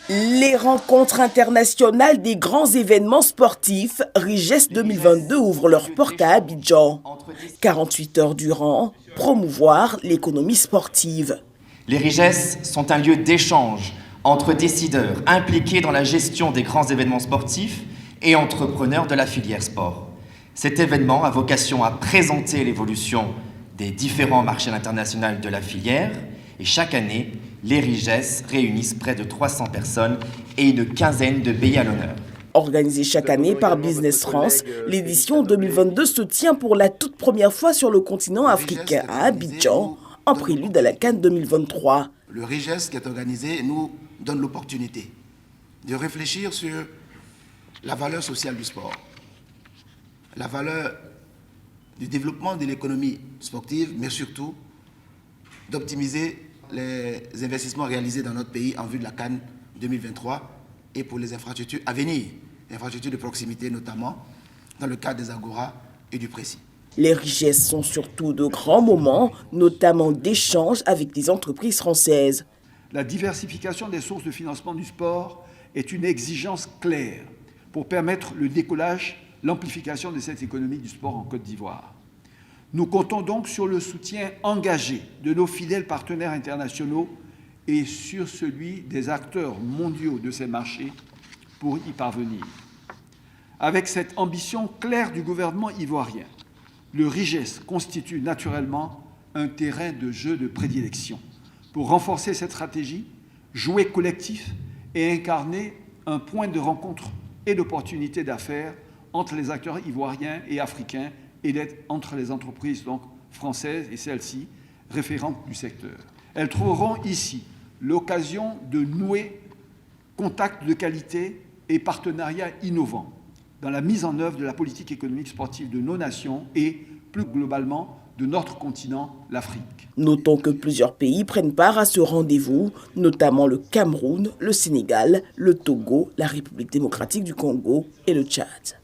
Les rencontres internationales des grands événements sportifs RIGES 2022 ouvrent leurs portes à Abidjan. 48 heures durant, promouvoir l'économie sportive. Les RIGES sont un lieu d'échange entre décideurs impliqués dans la gestion des grands événements sportifs et entrepreneurs de la filière sport. Cet événement a vocation à présenter l'évolution des différents marchés internationaux de la filière et chaque année, les RIGES réunissent près de 300 personnes et une quinzaine de pays à l'honneur. Organisée chaque année par Business France, l'édition 2022 se tient pour la toute première fois sur le continent africain à Abidjan, en prélude à la CAN 2023. Le RIGES qui est organisé nous donne l'opportunité de réfléchir sur la valeur sociale du sport, la valeur du développement de l'économie sportive, mais surtout d'optimiser les investissements réalisés dans notre pays en vue de la CAN 2023 et pour les infrastructures à venir, les infrastructures de proximité notamment, dans le cadre des Agora et du Précis. Les RIGES sont surtout de grands moments, notamment d'échanges avec des entreprises françaises. La diversification des sources de financement du sport est une exigence claire pour permettre le décollage, l'amplification de cette économie du sport en Côte d'Ivoire. Nous comptons donc sur le soutien engagé de nos fidèles partenaires internationaux et sur celui des acteurs mondiaux de ces marchés pour y parvenir. Avec cette ambition claire du gouvernement ivoirien, le RIGES constitue naturellement un terrain de jeu de prédilection pour renforcer cette stratégie, jouer collectif et incarner un point de rencontre et d'opportunité d'affaires entre les acteurs ivoiriens et africains et entre les entreprises donc, françaises et celles-ci, référentes du secteur. Elles trouveront ici l'occasion de nouer contacts de qualité et partenariats innovants dans la mise en œuvre de la politique économique sportive de nos nations et, plus globalement, de notre continent, l'Afrique. Notons que plusieurs pays prennent part à ce rendez-vous, notamment le Cameroun, le Sénégal, le Togo, la République démocratique du Congo et le Tchad.